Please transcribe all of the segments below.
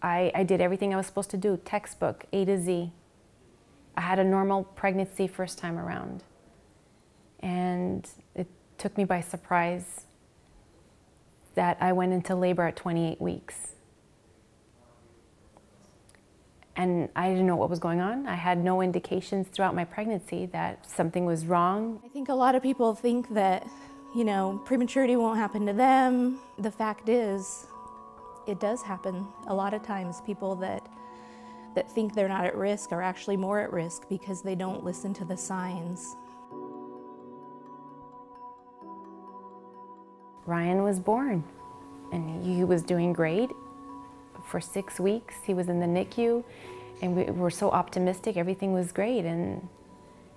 I did everything I was supposed to do, textbook, A to Z. I had a normal pregnancy first time around. And it took me by surprise that I went into labor at 28 weeks. And I didn't know what was going on. I had no indications throughout my pregnancy that something was wrong. I think a lot of people think that, you know, prematurity won't happen to them. The fact is, it does happen. A lot of times people that think they're not at risk are actually more at risk because they don't listen to the signs. Ryan was born, and he was doing great. For 6 weeks, he was in the NICU, and we were so optimistic, everything was great. And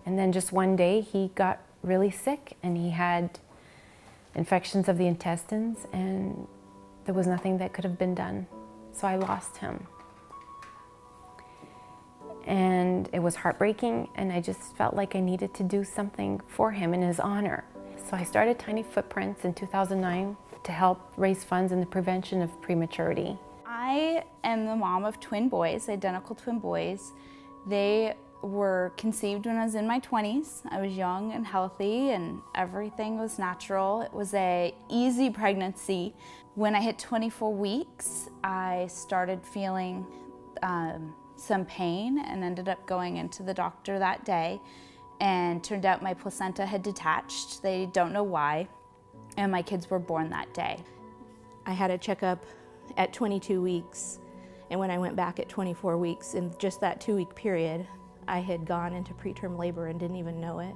then just one day, he got really sick, and he had infections of the intestines, and there was nothing that could have been done. So I lost him. And it was heartbreaking, and I just felt like I needed to do something for him in his honor. So I started Tiny Footprints in 2009 to help raise funds in the prevention of prematurity. I am the mom of twin boys, identical twin boys. They were conceived when I was in my 20s. I was young and healthy and everything was natural. It was an easy pregnancy. When I hit 24 weeks, I started feeling some pain and ended up going into the doctor that day, and turned out my placenta had detached. They don't know why, and my kids were born that day. I had a checkup at 22 weeks, and when I went back at 24 weeks, in just that 2-week period, I had gone into preterm labor and didn't even know it.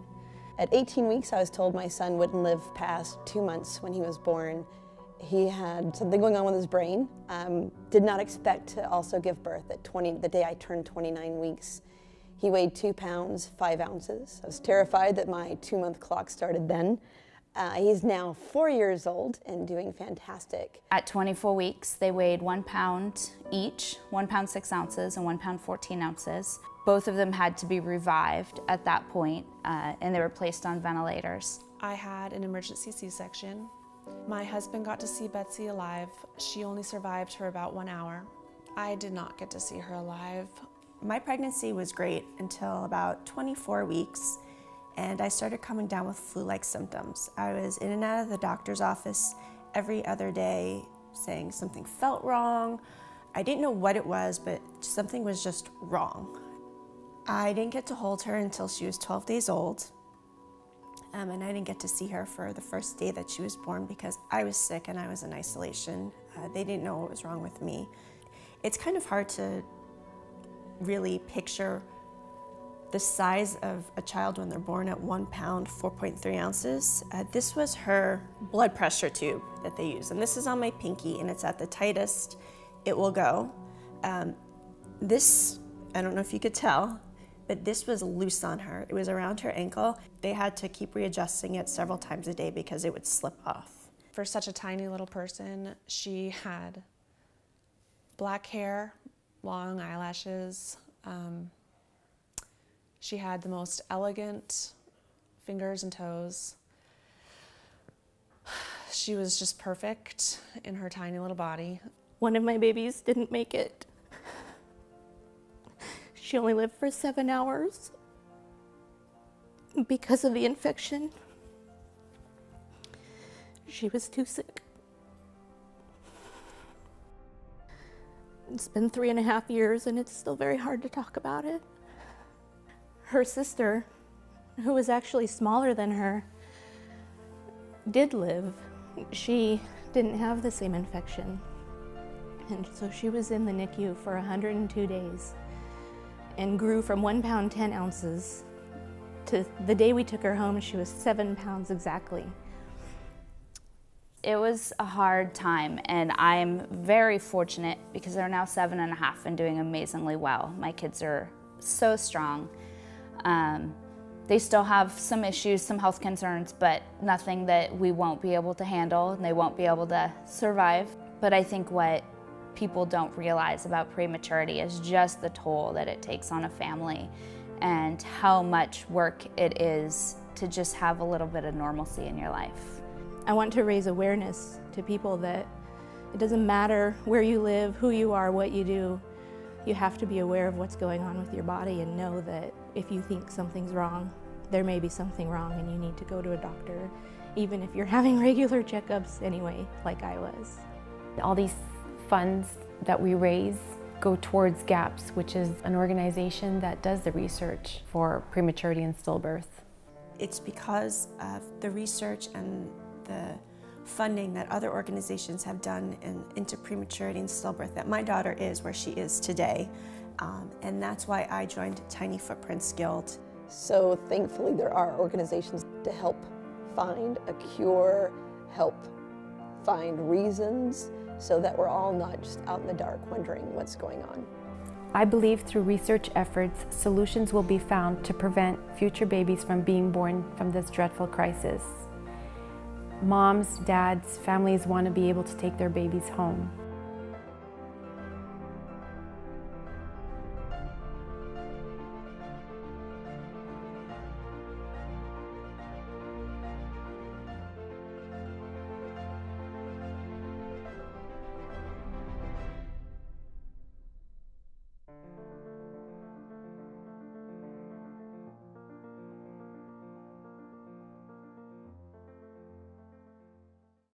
At 18 weeks, I was told my son wouldn't live past 2 months when he was born. He had something going on with his brain. Did not expect to also give birth at the day I turned 29 weeks. He weighed 2 pounds, 5 ounces. I was terrified that my 2-month clock started then. He's now 4 years old and doing fantastic. At 24 weeks, they weighed 1 pound each, 1 pound 6 ounces and 1 pound 14 ounces. Both of them had to be revived at that point, and they were placed on ventilators. I had an emergency C-section. My husband got to see Betsy alive. She only survived for about 1 hour. I did not get to see her alive. My pregnancy was great until about 24 weeks, and I started coming down with flu-like symptoms. I was in and out of the doctor's office every other day saying something felt wrong. I didn't know what it was, but something was just wrong. I didn't get to hold her until she was 12 days old, and I didn't get to see her for the first day that she was born because I was sick and I was in isolation. They didn't know what was wrong with me. It's kind of hard to really picture the size of a child when they're born at 1 pound, 4.3 ounces. This was her blood pressure tube that they use, and this is on my pinky, and it's at the tightest it will go. This, I don't know if you could tell, but this was loose on her. It was around her ankle. They had to keep readjusting it several times a day because it would slip off. For such a tiny little person, she had black hair, long eyelashes. She had the most elegant fingers and toes. She was just perfect in her tiny little body. One of my babies didn't make it. She only lived for 7 hours because of the infection. She was too sick. It's been 3.5 years and it's still very hard to talk about it. Her sister, who was actually smaller than her, did live. She didn't have the same infection. And so she was in the NICU for 102 days and grew from 1 pound 10 ounces to the day we took her home, she was 7 pounds exactly. It was a hard time, and I'm very fortunate because they're now 7.5 and doing amazingly well. My kids are so strong. They still have some issues, some health concerns, but nothing that we won't be able to handle and they won't be able to survive. But I think what people don't realize about prematurity is just the toll that it takes on a family and how much work it is to just have a little bit of normalcy in your life. I want to raise awareness to people that It doesn't matter where you live, who you are, what you do. You have to be aware of what's going on with your body and know that if you think something's wrong, there may be something wrong and you need to go to a doctor, even if you're having regular checkups anyway, like I was. All these funds that we raise go towards GAPS, which is an organization that does the research for prematurity and stillbirth. It's because of the research and the funding that other organizations have done into prematurity and stillbirth that my daughter is where she is today. And that's why I joined Tiny Footprints Guild. So thankfully there are organizations to help find a cure, help find reasons, so that we're all not just out in the dark wondering what's going on. I believe through research efforts, solutions will be found to prevent future babies from being born from this dreadful crisis. Moms, dads, families want to be able to take their babies home.